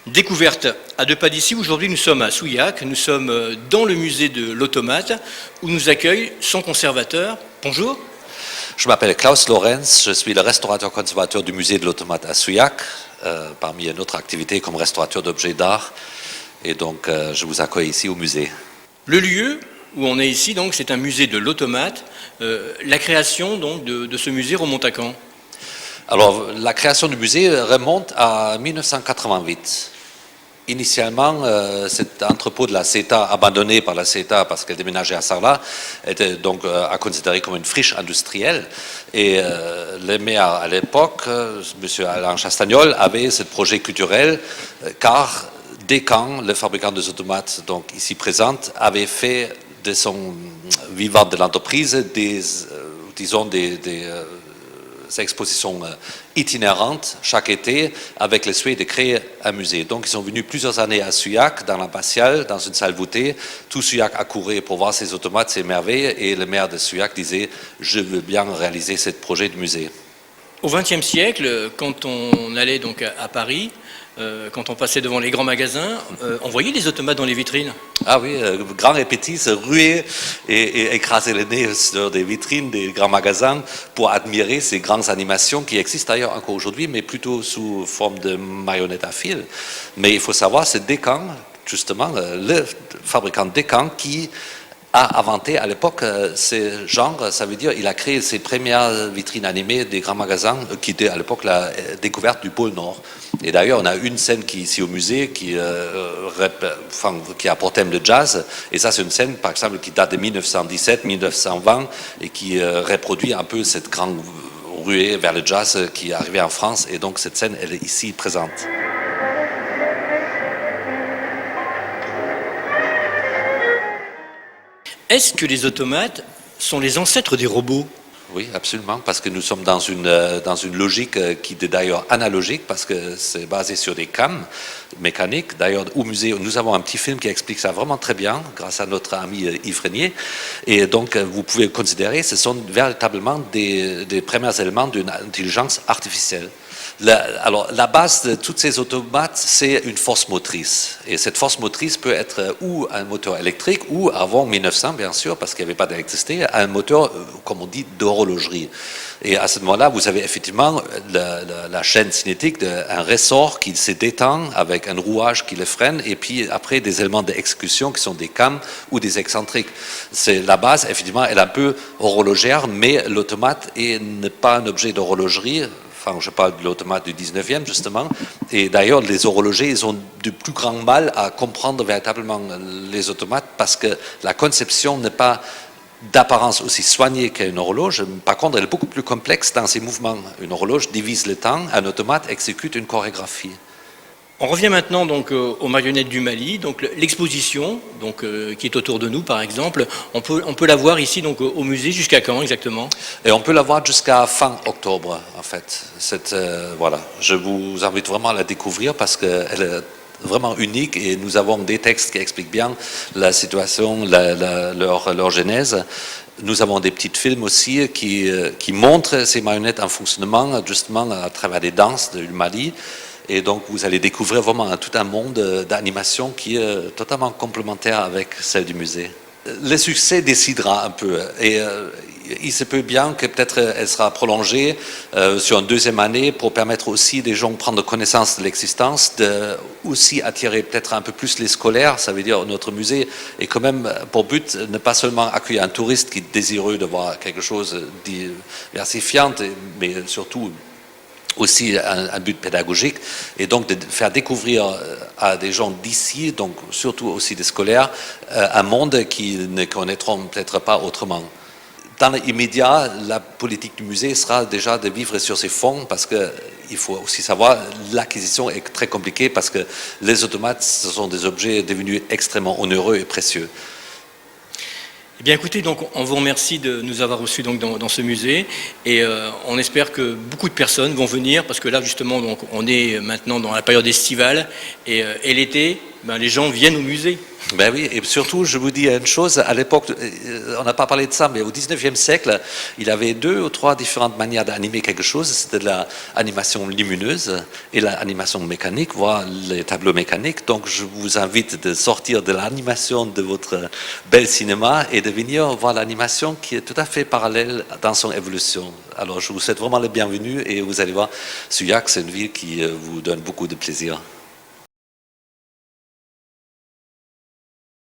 Découverte à 2 pas d'ici. Aujourd'hui, nous sommes à Souillac. Nous sommes dans le musée de l'automate où nous accueille son conservateur. Bonjour. Je m'appelle Klaus Lorenz, je suis le restaurateur conservateur du musée de l'automate à Souillac, parmi notre activité comme restaurateur d'objets d'art. Et donc, je vous accueille ici au musée. Le lieu où on est ici, donc, c'est un musée de l'automate. La création donc, de ce musée remonte à quand ? Alors, la création du musée remonte à 1988. Initialement, cet entrepôt de la CETA, abandonné par la CETA parce qu'elle déménageait à Sarlat, était donc à considérer comme une friche industrielle. Et le maire à l'époque, M. Alain Chastagnol, avait ce projet culturel car Descamps, le fabricant des automates donc ici présente, avait fait de son vivant de l'entreprise des expositions itinérantes chaque été avec le souhait de créer un musée. Donc ils sont venus plusieurs années à Souillac, dans l'abbatiale, dans une salle voûtée. Tout Souillac accourait pour voir ces automates, ces merveilles, et le maire de Souillac disait « Je veux bien réaliser ce projet de musée ». Au XXe siècle, quand on allait donc à Paris, quand on passait devant les grands magasins, on voyait des automates dans les vitrines. Ah oui, grands et petits se ruaient et écrasaient le nez sur des vitrines des grands magasins pour admirer ces grandes animations qui existent d'ailleurs encore aujourd'hui, mais plutôt sous forme de marionnettes à fil. Mais il faut savoir, c'est Descamps, justement, le fabricant Descamps qui a inventé à l'époque ce genre, ça veut dire il a créé ses premières vitrines animées des grands magasins qui était à l'époque la découverte du pôle Nord. Et d'ailleurs, on a une scène qui ici au musée qui a pour thème le jazz. Et ça, c'est une scène, par exemple, qui date de 1917-1920 et qui reproduit un peu cette grande ruée vers le jazz qui est arrivée en France. Et donc, cette scène, elle est ici présente. Est-ce que les automates sont les ancêtres des robots ? Oui, absolument, parce que nous sommes dans une logique qui est d'ailleurs analogique, parce que c'est basé sur des cams mécaniques. D'ailleurs, au musée, nous avons un petit film qui explique ça vraiment très bien, grâce à notre ami Yves Régnier. Et donc, vous pouvez considérer que ce sont véritablement des premiers éléments d'une intelligence artificielle. Alors, la base de tous ces automates, c'est une force motrice. Et cette force motrice peut être ou un moteur électrique, ou avant 1900, bien sûr, parce qu'il n'y avait pas d'électricité, un moteur, comme on dit, d'horlogerie. Et à ce moment-là, vous avez effectivement la chaîne cinétique d'un ressort qui se détend avec un rouage qui le freine, et puis après des éléments d'exécution qui sont des cams ou des excentriques. C'est la base, effectivement, elle est un peu horlogère, mais l'automate n'est pas un objet d'horlogerie. Enfin, je parle de l'automate du 19e, justement. Et d'ailleurs, les horlogers, ils ont du plus grand mal à comprendre véritablement les automates parce que la conception n'est pas d'apparence aussi soignée qu'une horloge. Par contre, elle est beaucoup plus complexe dans ses mouvements. Une horloge divise le temps, un automate exécute une chorégraphie. On revient maintenant donc aux marionnettes du Mali, donc l'exposition donc qui est autour de nous par exemple, on peut la voir ici donc au musée jusqu'à quand exactement ? Et on peut la voir jusqu'à fin octobre en fait. Voilà, je vous invite vraiment à la découvrir parce qu'elle est vraiment unique et nous avons des textes qui expliquent bien la situation, leur genèse. Nous avons des petits films aussi qui montrent ces marionnettes en fonctionnement justement à travers des danses du Mali. Et donc, vous allez découvrir vraiment tout un monde d'animation qui est totalement complémentaire avec celle du musée. Le succès décidera un peu. Et il se peut bien que peut-être elle sera prolongée sur une deuxième année pour permettre aussi des gens de prendre connaissance de l'existence, de aussi attirer peut-être un peu plus les scolaires. Ça veut dire notre musée est quand même pour but ne pas seulement accueillir un touriste qui est désireux de voir quelque chose de diversifiant, mais surtout aussi un but pédagogique et donc de faire découvrir à des gens d'ici, donc surtout aussi des scolaires, un monde qu'ils ne connaîtront peut-être pas autrement. Dans l'immédiat, la politique du musée sera déjà de vivre sur ses fonds parce qu'il faut aussi savoir l'acquisition est très compliquée parce que les automates, ce sont des objets devenus extrêmement onéreux et précieux. Eh bien écoutez, donc on vous remercie de nous avoir reçus donc dans ce musée et on espère que beaucoup de personnes vont venir parce que là justement donc on est maintenant dans la période estivale et l'été, les gens viennent au musée. Ben oui, et surtout, je vous dis une chose, à l'époque, on n'a pas parlé de ça, mais au 19e siècle, il y avait 2 ou 3 différentes manières d'animer quelque chose. C'était l'animation lumineuse et l'animation mécanique, voire les tableaux mécaniques. Donc, je vous invite de sortir de l'animation de votre bel cinéma et de venir voir l'animation qui est tout à fait parallèle dans son évolution. Alors, je vous souhaite vraiment le bienvenu et vous allez voir, Souillac, c'est une ville qui vous donne beaucoup de plaisir.